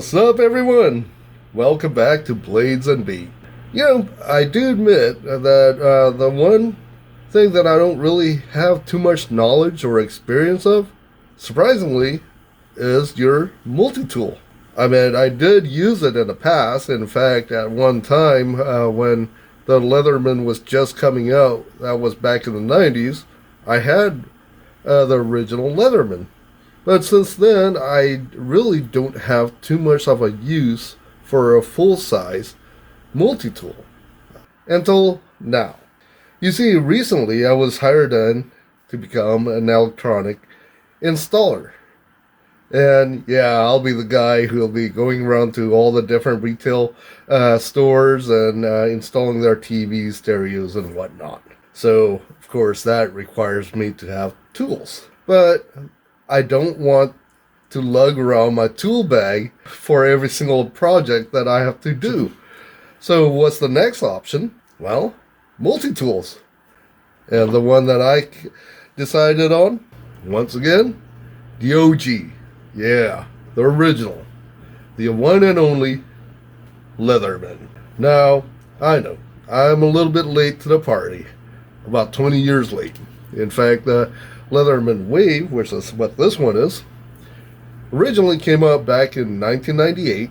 What's up, everyone? Welcome back to Blades and Beat. I do admit that the one thing that I don't really have too much knowledge or experience of, surprisingly, is your multi-tool. I mean, I did use it in the past. In fact, at one time when the Leatherman was just coming out, that was back in the 90s, I had the original Leatherman. But since then, I really don't have too much of a use for a full-size multi-tool. Until now. You see, recently I was hired on to become an electronic installer. And yeah, I'll be the guy who'll be going around to all the different retail stores and installing their TVs, stereos, and whatnot. So, of course, that requires me to have tools. But I don't want to lug around my tool bag for every single project that I have to do. So what's the next option? Well, multi-tools. And the one that I decided on, once again, the OG. Yeah, the original. The one and only Leatherman. Now, I know, I'm a little bit late to the party. About 20 years late. In fact, the Leatherman Wave, which is what this one is, originally came out back in 1998.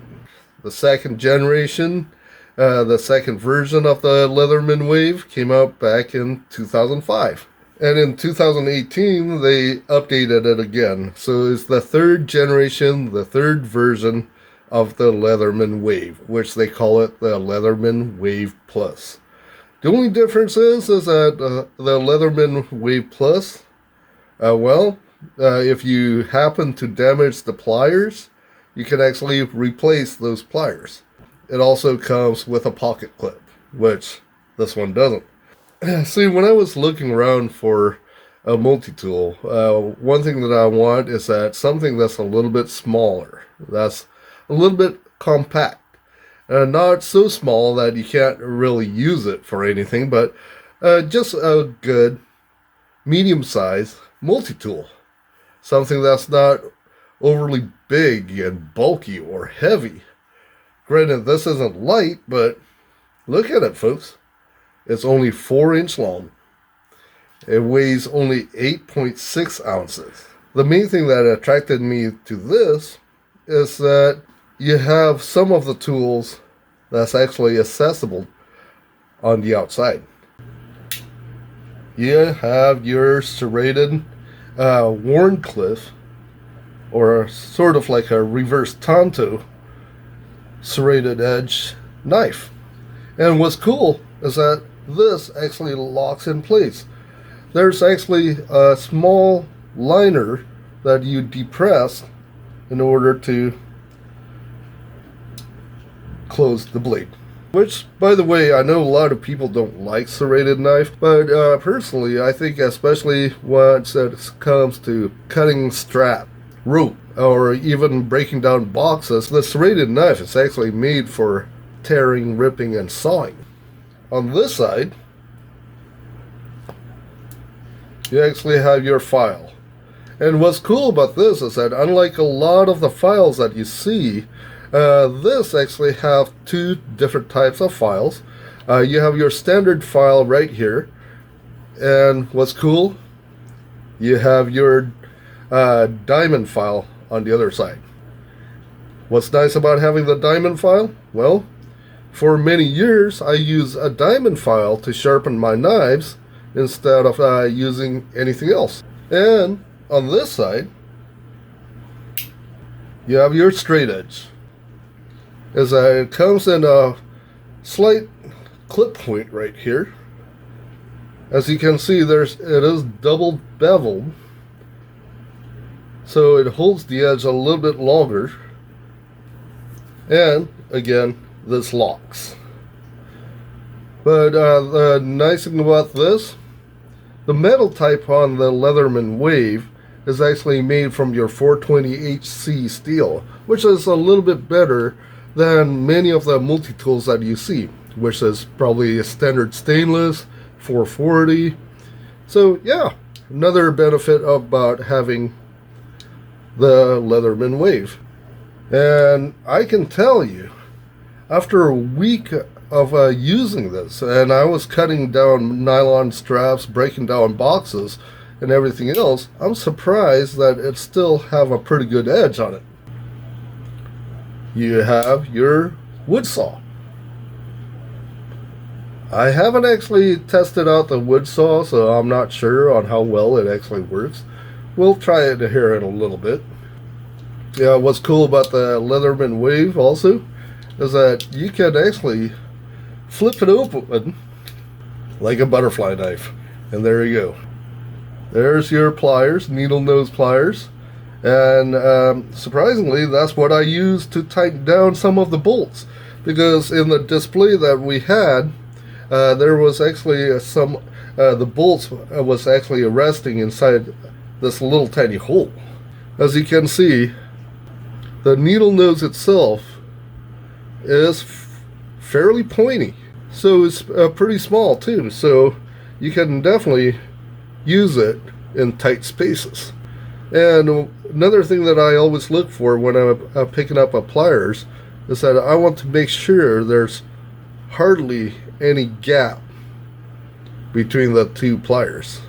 The second generation, the second version of the Leatherman Wave came out back in 2005. And in 2018, they updated it again. So it's the third generation, the third version of the Leatherman Wave, which they call it the Leatherman Wave Plus. The only difference is that the Leatherman Wave Plus, if you happen to damage the pliers, you can actually replace those pliers. It also comes with a pocket clip, which this one doesn't. See, when I was looking around for a multi-tool, one thing that I want is that something that's a little bit smaller, that's a little bit compact. Not so small that you can't really use it for anything, but just a good medium-sized multi-tool. Something that's not overly big and bulky or heavy. Granted, this isn't light, but look at it, folks. It's only 4-inch long. It weighs only 8.6 ounces. The main thing that attracted me to this is that you have some of the tools that's actually accessible on the outside. You have your serrated Warncliffe, or sort of like a reverse Tonto serrated edge knife. And what's cool is that this actually locks in place. There's actually a small liner that you depress in order to close the blade. Which, by the way, I know a lot of people don't like serrated knife, but personally, I think especially once it comes to cutting strap, rope, or even breaking down boxes, the serrated knife is actually made for tearing, ripping, and sawing. On this side, you actually have your file. And what's cool about this is that unlike a lot of the files that you see, this actually have two different types of files. You have your standard file right here, and what's cool, you have your diamond file on the other side. What's nice about having the diamond file? Well, for many years I use a diamond file to sharpen my knives instead of using anything else. And on this side, you have your straight edge. It comes in a slight clip point right here. As you can see, it is double beveled, so it holds the edge a little bit longer. And again, this locks. But the nice thing about this, the metal type on the Leatherman Wave is actually made from your 420HC steel, which is a little bit better than many of the multi-tools that you see, which is probably a standard stainless, 440. So yeah, another benefit about having the Leatherman Wave. And I can tell you, after a week of using this, and I was cutting down nylon straps, breaking down boxes, and everything else, I'm surprised that it still have a pretty good edge on it. You have your wood saw. I haven't actually tested out the wood saw, so I'm not sure on how well it actually works. We'll try it here in a little bit. Yeah, what's cool about the Leatherman Wave also is that you can actually flip it open like a butterfly knife. And there you go. There's your pliers, needle nose pliers. And surprisingly, that's what I used to tighten down some of the bolts. Because in the display that we had, there was actually the bolts was actually resting inside this little tiny hole. As you can see, the needle nose itself is fairly pointy. So it's pretty small too. So you can definitely use it in tight spaces. And another thing that I always look for when I'm picking up a pliers is that I want to make sure there's hardly any gap between the two pliers.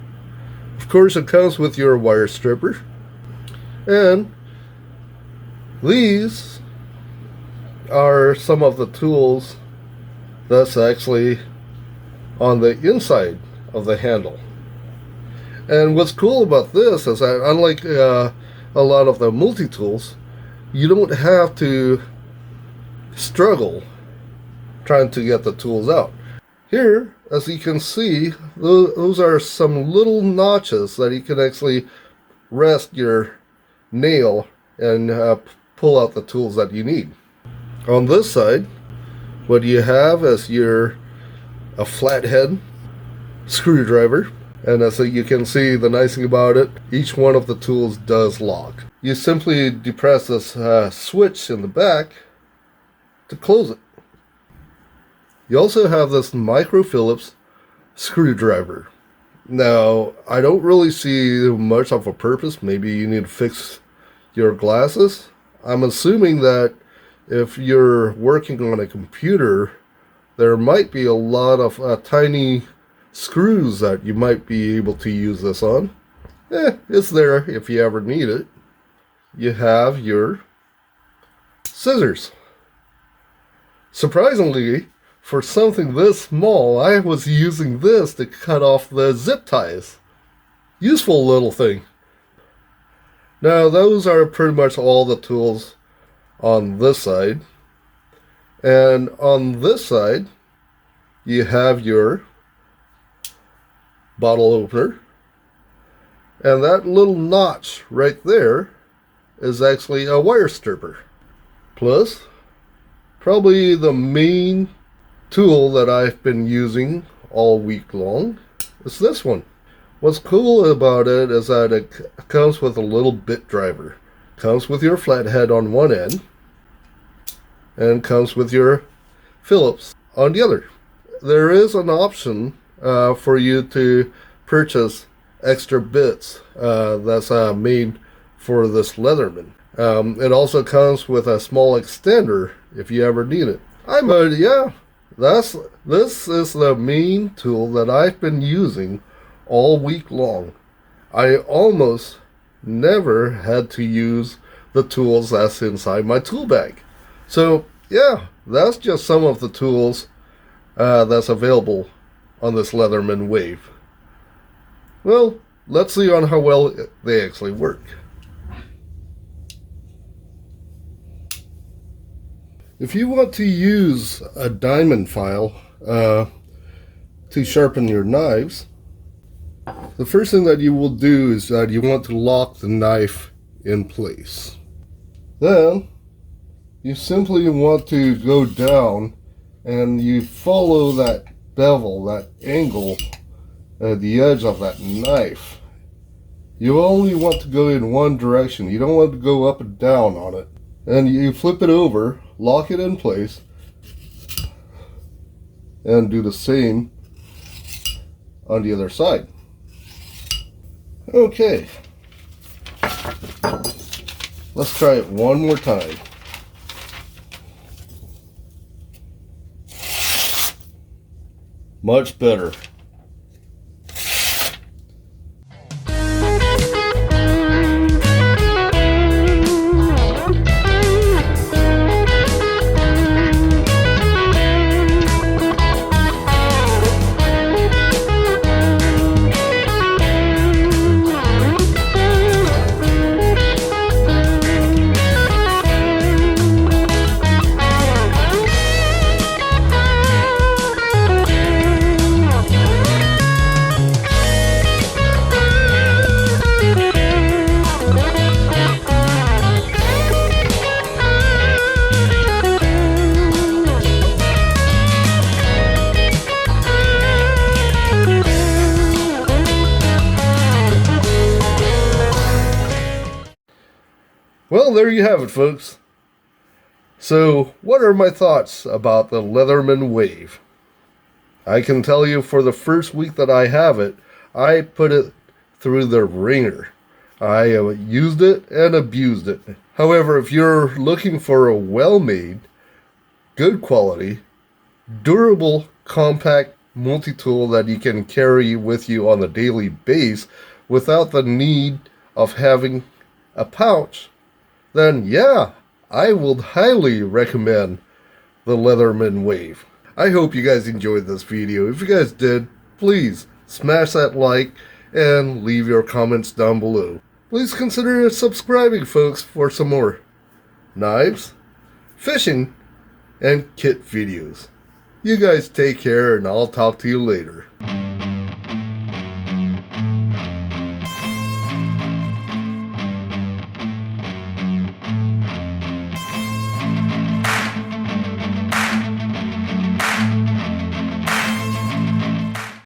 Of course, it comes with your wire stripper, and these are some of the tools that's actually on the inside of the handle. And what's cool about this is that unlike a lot of the multi-tools, you don't have to struggle trying to get the tools out. Here, as you can see, those are some little notches that you can actually rest your nail and pull out the tools that you need. On this side, what you have is a flathead screwdriver. And as you can see, the nice thing about it, each one of the tools does lock. You simply depress this switch in the back to close it. You also have this micro Phillips screwdriver. Now, I don't really see much of a purpose. Maybe you need to fix your glasses. I'm assuming that if you're working on a computer, there might be a lot of tiny screws that you might be able to use this on. It's there if you ever need it. You have your scissors. Surprisingly, for something this small, I was using this to cut off the zip ties. Useful little thing. Now, those are pretty much all the tools on this side. And on this side, you have your bottle opener. And that little notch right there is actually a wire stripper. Plus, probably the main tool that I've been using all week long is this one. What's cool about it is that it comes with a little bit driver. Comes with your flathead on one end and comes with your Phillips on the other. There is an option for you to purchase extra bits that's made for this Leatherman. It also comes with a small extender if you ever need it. This is the main tool that I've been using all week long. I almost never had to use the tools that's inside my tool bag. So yeah, that's just some of the tools that's available on this Leatherman Wave. Well, let's see on how well they actually work. If you want to use a diamond file to sharpen your knives, the first thing that you will do is that you want to lock the knife in place. Then you simply want to go down and you follow that bevel, that angle at the edge of that knife. You only want to go in one direction. You don't want to go up and down on it. And you flip it over, lock it in place, and do the same on the other side. Okay, let's try it one more time. Much better. Well, there you have it, folks. So, what are my thoughts about the Leatherman Wave? I can tell you for the first week that I have it, I put it through the ringer. I used it and abused it. However, if you're looking for a well-made, good quality, durable, compact multi-tool that you can carry with you on a daily basis without the need of having a pouch, then yeah, I will highly recommend the Leatherman Wave. I hope you guys enjoyed this video. If you guys did, please smash that like and leave your comments down below. Please consider subscribing, folks, for some more knives, fishing, and kit videos. You guys take care, and I'll talk to you later.